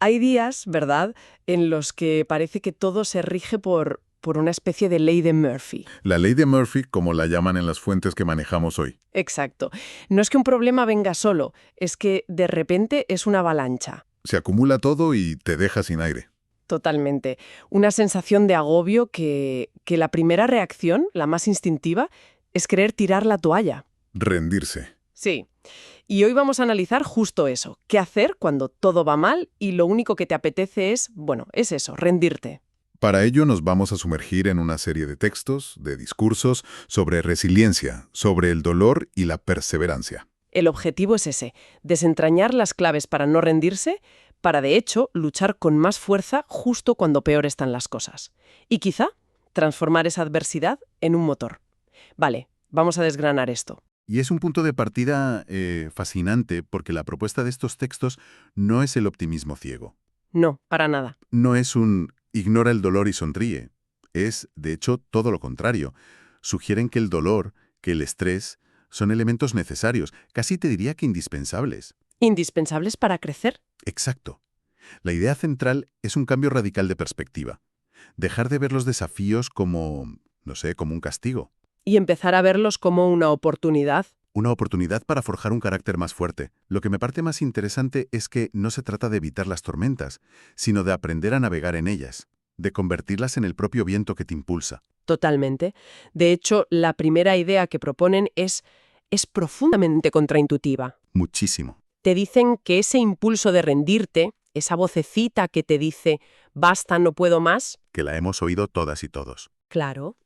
Hay días, ¿verdad?, en los que parece que todo se rige por una especie de ley de Murphy. La ley de Murphy, como la llaman en las fuentes que manejamos hoy. Exacto. No es que un problema venga solo, es que de repente es una avalancha. Se acumula todo y te deja sin aire. Totalmente. Una sensación de agobio que la primera reacción, la más instintiva, es querer tirar la toalla. Rendirse. Sí. Y hoy vamos a analizar justo eso. ¿Qué hacer cuando todo va mal y lo único que te apetece es, bueno, es eso, rendirte? Para ello nos vamos a sumergir en una serie de textos, de discursos, sobre resiliencia, sobre el dolor y la perseverancia. El objetivo es ese, desentrañar las claves para no rendirse, para de hecho luchar con más fuerza justo cuando peor están las cosas. Y quizá transformar esa adversidad en un motor. Vale, vamos a desgranar esto. Y es un punto de partida fascinante porque la propuesta de estos textos no es el optimismo ciego. No, para nada. No es un ignora el dolor y sonríe. Es, de hecho, todo lo contrario. Sugieren que el dolor, que el estrés, son elementos necesarios, casi te diría que indispensables. ¿Indispensables para crecer? Exacto. La idea central es un cambio radical de perspectiva. Dejar de ver los desafíos como, no sé, como un castigo. Y empezar a verlos como una oportunidad. Una oportunidad para forjar un carácter más fuerte. Lo que me parece más interesante es que no se trata de evitar las tormentas, sino de aprender a navegar en ellas, de convertirlas en el propio viento que te impulsa. Totalmente. De hecho, la primera idea que proponen es profundamente contraintuitiva. Muchísimo. Te dicen que ese impulso de rendirte, esa vocecita que te dice, basta, no puedo más, Que la hemos oído todas y todos. claro,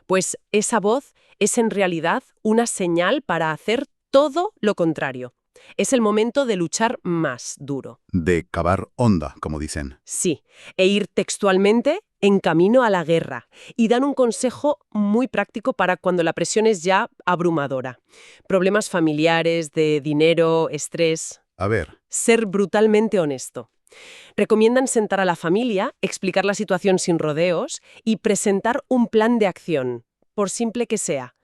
pues esa voz es en realidad una señal para hacer todo lo contrario. Es el momento de luchar más duro. De cavar honda, como dicen. Sí, e ir textualmente en camino a la guerra. Y dan un consejo muy práctico para cuando la presión es ya abrumadora. Problemas familiares, de dinero, estrés. A ver, Ser brutalmente honesto. Recomiendan sentar a la familia, explicar la situación sin rodeos y presentar un plan de acción, por simple que sea.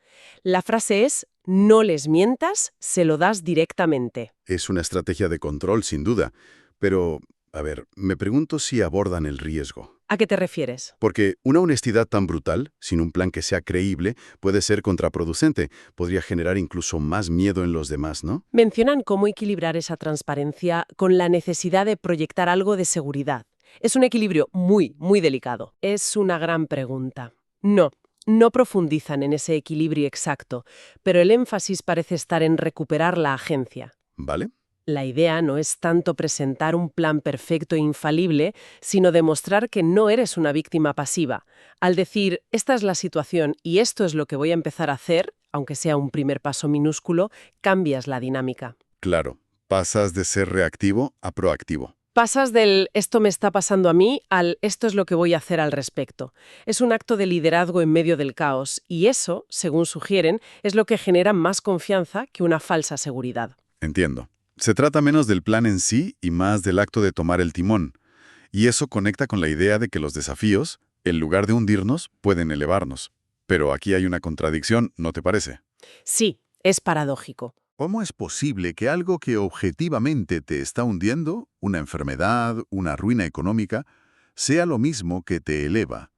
La frase es, no les mientas, se lo das directamente. es una estrategia de control, sin duda. Pero, a ver, me pregunto si abordan el riesgo. ¿A qué te refieres? Porque una honestidad tan brutal, sin un plan que sea creíble, puede ser contraproducente. Podría generar incluso más miedo en los demás, ¿no? Mencionan cómo equilibrar esa transparencia con la necesidad de proyectar algo de seguridad. Es un equilibrio muy, muy delicado. Es una gran pregunta. No profundizan en ese equilibrio exacto, pero el énfasis parece estar en recuperar la agencia. ¿Vale? La idea no es tanto presentar un plan perfecto e infalible, sino demostrar que no eres una víctima pasiva. Al decir, esta es la situación y esto es lo que voy a empezar a hacer, aunque sea un primer paso minúsculo, cambias la dinámica. Claro. Pasas de ser reactivo a proactivo. Pasas del esto me está pasando a mí al esto es lo que voy a hacer al respecto. Es un acto de liderazgo en medio del caos y eso, según sugieren, es lo que genera más confianza que una falsa seguridad. Entiendo. Se trata menos del plan en sí y más del acto de tomar el timón. Y eso conecta con la idea de que los desafíos, en lugar de hundirnos, pueden elevarnos. Pero aquí hay una contradicción, ¿no te parece? Sí, es paradójico. ¿Cómo es posible que algo que objetivamente te está hundiendo, una enfermedad, una ruina económica, sea lo mismo que te eleva?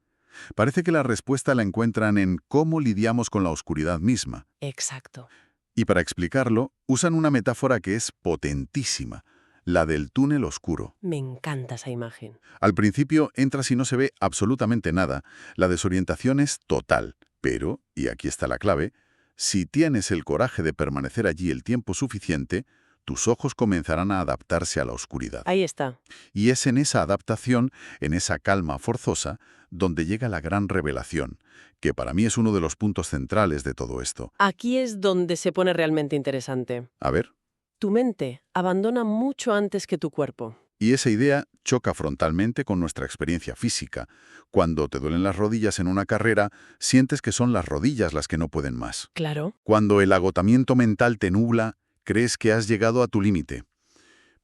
Parece que la respuesta la encuentran en cómo lidiamos con la oscuridad misma. Exacto. Y para explicarlo, usan una metáfora que es potentísima, la del túnel oscuro. Me encanta esa imagen. Al principio entras y no se ve absolutamente nada, la desorientación es total. Pero, y aquí está la clave, si tienes el coraje de permanecer allí el tiempo suficiente, tus ojos comenzarán a adaptarse a la oscuridad. Ahí está. Y es en esa adaptación, en esa calma forzosa, donde llega la gran revelación, que para mí es uno de los puntos centrales de todo esto. Aquí es donde se pone realmente interesante. A ver, Tu mente abandona mucho antes que tu cuerpo. y esa idea choca frontalmente con nuestra experiencia física. Cuando te duelen las rodillas en una carrera, sientes que son las rodillas las que no pueden más. Claro. Cuando el agotamiento mental te nubla, crees que has llegado a tu límite.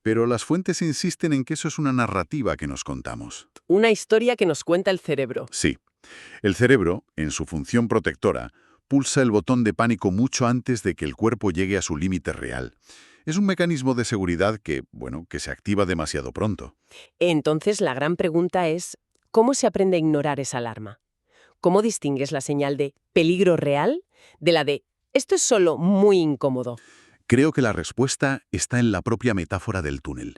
Pero las fuentes insisten en que eso es una narrativa que nos contamos. Una historia que nos cuenta el cerebro. Sí, el cerebro, en su función protectora, pulsa el botón de pánico mucho antes de que el cuerpo llegue a su límite real. Es un mecanismo de seguridad que, bueno, que se activa demasiado pronto. Entonces, la gran pregunta es, ¿cómo se aprende a ignorar esa alarma? ¿Cómo distingues la señal de peligro real de la de esto es solo muy incómodo? Creo que la respuesta está en la propia metáfora del túnel.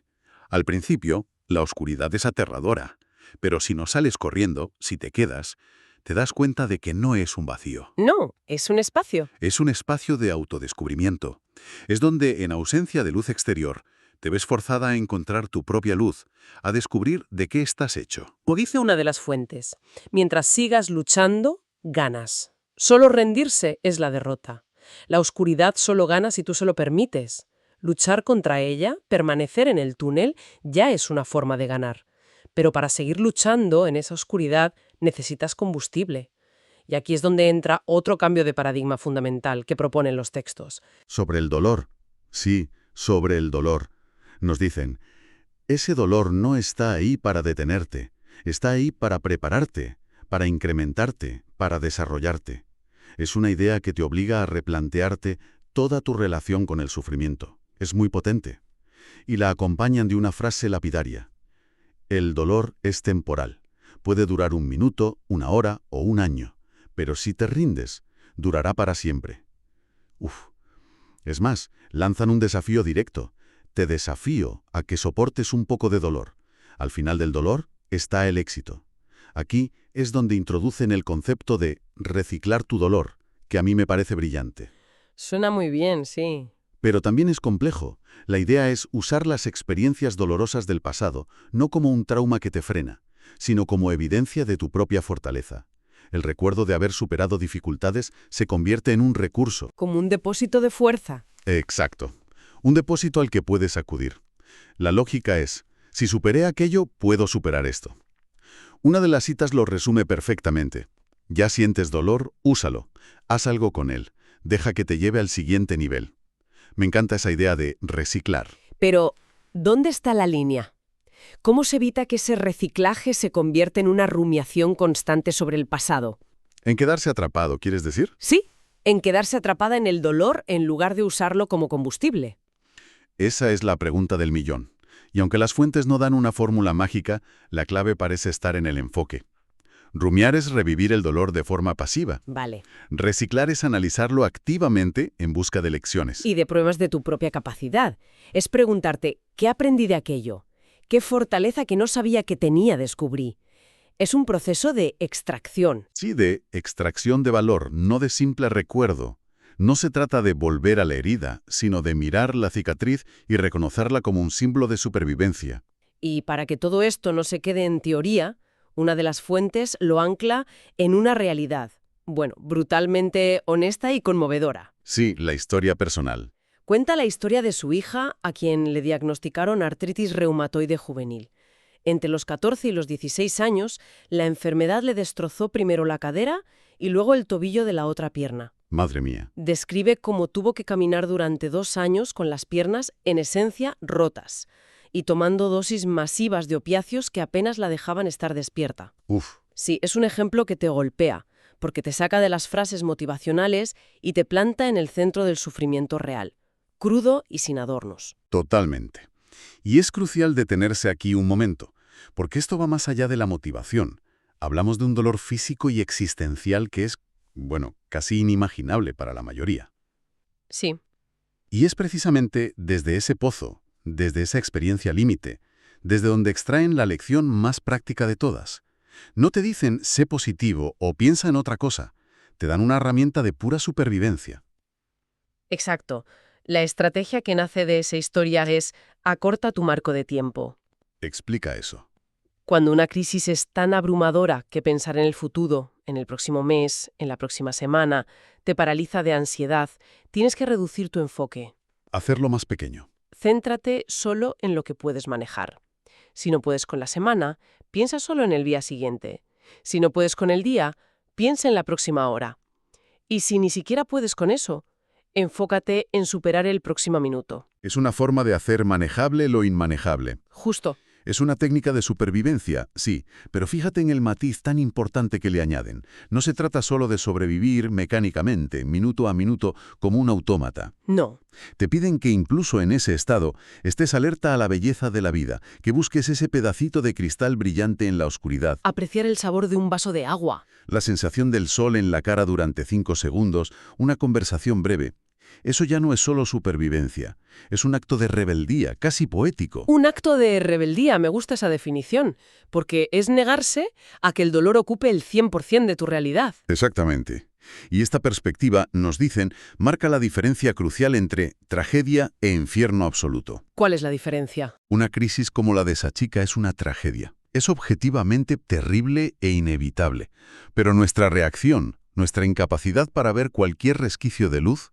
Al principio, la oscuridad es aterradora, pero si no sales corriendo, si te quedas, te das cuenta de que no es un vacío. No, es un espacio. Es un espacio de autodescubrimiento. Es donde, en ausencia de luz exterior, te ves forzada a encontrar tu propia luz, a descubrir de qué estás hecho. Como dice una de las fuentes, mientras sigas luchando, ganas. Solo rendirse es la derrota. La oscuridad solo gana si tú se lo permites. Luchar contra ella, permanecer en el túnel, ya es una forma de ganar. Pero para seguir luchando en esa oscuridad necesitas combustible. Y aquí es donde entra otro cambio de paradigma fundamental que proponen los textos. Sobre el dolor. Sí, sobre el dolor. Nos dicen, ese dolor no está ahí para detenerte, está ahí para prepararte, para incrementarte, para desarrollarte. Es una idea que te obliga a replantearte toda tu relación con el sufrimiento. Es muy potente. Y la acompañan de una frase lapidaria. El dolor es temporal. Puede durar 1 minuto, 1 hora o 1 año. Pero si te rindes, durará para siempre. Uf. Es más, lanzan un desafío directo. Te desafío a que soportes un poco de dolor. Al final del dolor está el éxito. Aquí es donde introducen el concepto de reciclar tu dolor, que a mí me parece brillante. Suena muy bien, sí. Pero también es complejo. La idea es usar las experiencias dolorosas del pasado no como un trauma que te frena, sino como evidencia de tu propia fortaleza. El recuerdo de haber superado dificultades se convierte en un recurso. Como un depósito de fuerza. Exacto. Un depósito al que puedes acudir. La lógica es, si superé aquello, puedo superar esto. Una de las citas lo resume perfectamente. Ya sientes dolor, úsalo. Haz algo con él. Deja que te lleve al siguiente nivel. Me encanta esa idea de reciclar. Pero, ¿dónde está la línea? ¿Cómo se evita que ese reciclaje se convierta en una rumiación constante sobre el pasado? ¿En quedarse atrapado, quieres decir? Sí, en quedarse atrapada en el dolor en lugar de usarlo como combustible. Esa es la pregunta del millón. Y aunque las fuentes no dan una fórmula mágica, la clave parece estar en el enfoque. Rumiar es revivir el dolor de forma pasiva. Vale. Reciclar es analizarlo activamente en busca de lecciones. Y de pruebas de tu propia capacidad. Es preguntarte, ¿qué aprendí de aquello? ¿Qué fortaleza que no sabía que tenía descubrí? Es un proceso de extracción. Sí, de extracción de valor, no de simple recuerdo. No se trata de volver a la herida, sino de mirar la cicatriz y reconocerla como un símbolo de supervivencia. Y para que todo esto no se quede en teoría, una de las fuentes lo ancla en una realidad, bueno, brutalmente honesta y conmovedora. Sí, la historia personal. Cuenta la historia de su hija, a quien le diagnosticaron artritis reumatoide juvenil. Entre los 14 y los 16 años, la enfermedad le destrozó primero la cadera y luego el tobillo de la otra pierna. Madre mía. Describe cómo tuvo que caminar durante 2 años con las piernas, en esencia, rotas, y tomando dosis masivas de opiáceos que apenas la dejaban estar despierta. Uf. Sí, es un ejemplo que te golpea, porque te saca de las frases motivacionales y te planta en el centro del sufrimiento real, crudo y sin adornos. Totalmente. Y es crucial detenerse aquí un momento, porque esto va más allá de la motivación. Hablamos de un dolor físico y existencial que es, bueno, casi inimaginable para la mayoría. Sí. Y es precisamente desde ese pozo, desde esa experiencia límite, desde donde extraen la lección más práctica de todas. No te dicen sé positivo o piensa en otra cosa, te dan una herramienta de pura supervivencia. Exacto. La estrategia que nace de esa historia es acorta tu marco de tiempo. Explica eso. Cuando una crisis es tan abrumadora que pensar en el futuro, en el próximo mes, en la próxima semana, te paraliza de ansiedad, tienes que reducir tu enfoque. Hacerlo más pequeño. Céntrate solo en lo que puedes manejar. Si no puedes con la semana, piensa solo en el día siguiente. Si no puedes con el día, piensa en la próxima hora. Y si ni siquiera puedes con eso, enfócate en superar el próximo minuto. Es una forma de hacer manejable lo inmanejable. Justo. Es una técnica de supervivencia, sí, pero fíjate en el matiz tan importante que le añaden. No se trata solo de sobrevivir mecánicamente, minuto a minuto, como un autómata. No. Te piden que incluso en ese estado estés alerta a la belleza de la vida, que busques ese pedacito de cristal brillante en la oscuridad, Apreciar el sabor de un vaso de agua. la sensación del sol en la cara durante 5 segundos, una conversación breve. Eso ya no es solo supervivencia, es un acto de rebeldía, casi poético. Un acto de rebeldía, me gusta esa definición, porque es negarse a que el dolor ocupe el 100% de tu realidad. Exactamente. Y esta perspectiva, nos dicen, marca la diferencia crucial entre tragedia e infierno absoluto. ¿Cuál es la diferencia? Una crisis como la de esa chica es una tragedia. Es objetivamente terrible e inevitable. Pero nuestra reacción, nuestra incapacidad para ver cualquier resquicio de luz,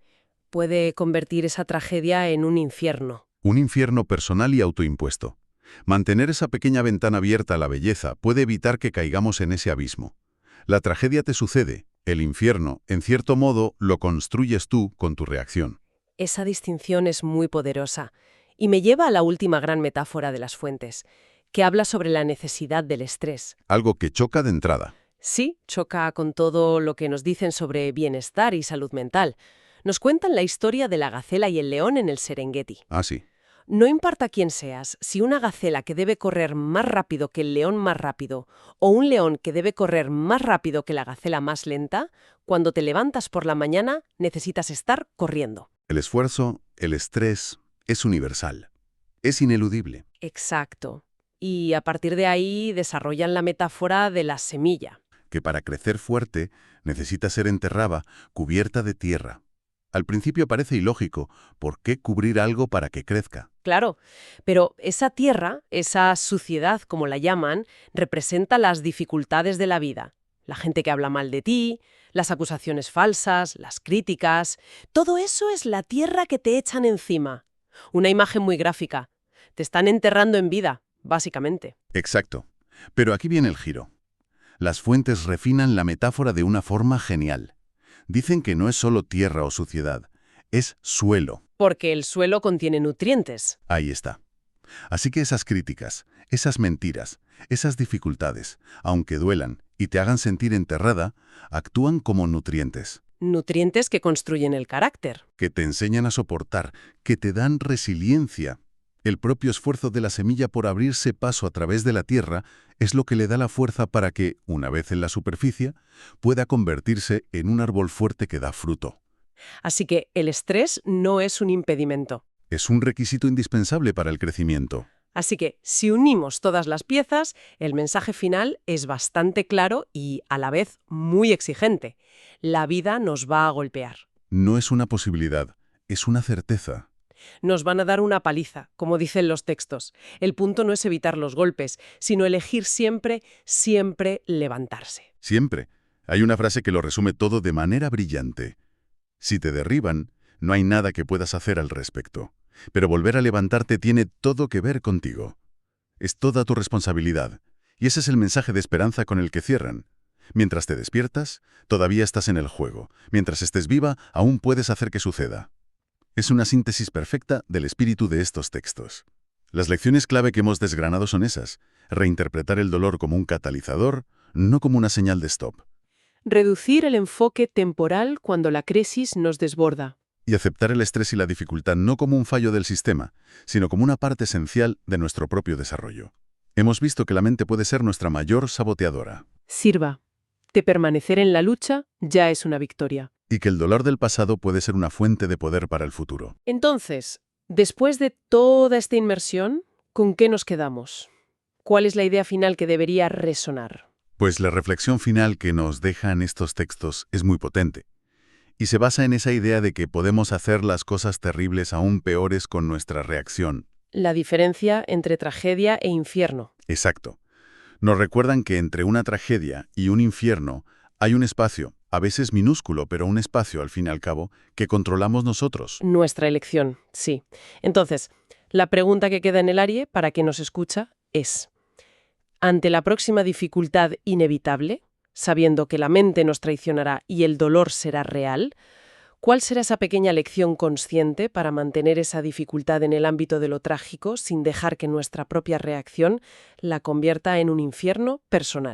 Puede convertir esa tragedia en un infierno. un infierno personal y autoimpuesto. Mantener esa pequeña ventana abierta a la belleza puede evitar que caigamos en ese abismo. La tragedia te sucede, el infierno, en cierto modo, lo construyes tú con tu reacción. Esa distinción es muy poderosa y me lleva a la última gran metáfora de las fuentes, que habla sobre la necesidad del estrés. Algo que choca de entrada. Sí, choca con todo lo que nos dicen sobre bienestar y salud mental. Nos cuentan la historia de la gacela y el león en el Serengeti. Ah, sí. No importa quién seas, si una gacela que debe correr más rápido que el león más rápido, o un león que debe correr más rápido que la gacela más lenta, cuando te levantas por la mañana necesitas estar corriendo. El esfuerzo, el estrés, es universal. Es ineludible. Exacto. Y a partir de ahí desarrollan la metáfora de la semilla. Que para crecer fuerte necesita ser enterrada, cubierta de tierra. Al principio parece ilógico. ¿Por qué cubrir algo para que crezca? Claro, pero esa tierra, esa suciedad, como la llaman, representa las dificultades de la vida. La gente que habla mal de ti, las acusaciones falsas, las críticas. Todo eso es la tierra que te echan encima. Una imagen muy gráfica. Te están enterrando en vida, básicamente. Exacto. Pero aquí viene el giro. Las fuentes refinan la metáfora de una forma genial. Dicen que no es solo tierra o suciedad, es suelo. Porque el suelo contiene nutrientes. Ahí está. Así que esas críticas, esas mentiras, esas dificultades, aunque duelan y te hagan sentir enterrada, actúan como nutrientes, Nutrientes que construyen el carácter. que te enseñan a soportar, que te dan resiliencia. El propio esfuerzo de la semilla por abrirse paso a través de la tierra es lo que le da la fuerza para que, una vez en la superficie, pueda convertirse en un árbol fuerte que da fruto. Así que el estrés no es un impedimento. Es un requisito indispensable para el crecimiento. Así que, si unimos todas las piezas, el mensaje final es bastante claro y, a la vez, muy exigente. La vida nos va a golpear. No es una posibilidad, es una certeza. Nos van a dar una paliza, como dicen los textos. El punto no es evitar los golpes, sino elegir siempre, siempre levantarse. Siempre. Hay una frase que lo resume todo de manera brillante. Si te derriban, no hay nada que puedas hacer al respecto. Pero volver a levantarte tiene todo que ver contigo. Es toda tu responsabilidad. Y ese es el mensaje de esperanza con el que cierran. Mientras te despiertas, todavía estás en el juego. Mientras estés viva, aún puedes hacer que suceda. Es una síntesis perfecta del espíritu de estos textos. Las lecciones clave que hemos desgranado son esas. Reinterpretar el dolor como un catalizador, no como una señal de stop. Reducir el enfoque temporal cuando la crisis nos desborda. Y aceptar el estrés y la dificultad no como un fallo del sistema, sino como una parte esencial de nuestro propio desarrollo. Hemos visto que la mente puede ser nuestra mayor saboteadora. Sirva. De permanecer en la lucha ya es una victoria. Y que el dolor del pasado puede ser una fuente de poder para el futuro. Entonces, después de toda esta inmersión, ¿con qué nos quedamos? ¿Cuál es la idea final que debería resonar? Pues la reflexión final que nos dejan estos textos es muy potente. Y se basa en esa idea de que podemos hacer las cosas terribles aún peores con nuestra reacción. La diferencia entre tragedia e infierno. Exacto. Nos recuerdan que entre una tragedia y un infierno hay un espacio, a veces minúsculo, pero un espacio, al fin y al cabo, que controlamos nosotros. Nuestra elección, sí. Entonces, la pregunta que queda en el aire para quien nos escucha es, ante la próxima dificultad inevitable, sabiendo que la mente nos traicionará y el dolor será real, ¿Cuál será esa pequeña lección consciente para mantener esa dificultad en el ámbito de lo trágico sin dejar que nuestra propia reacción la convierta en un infierno personal?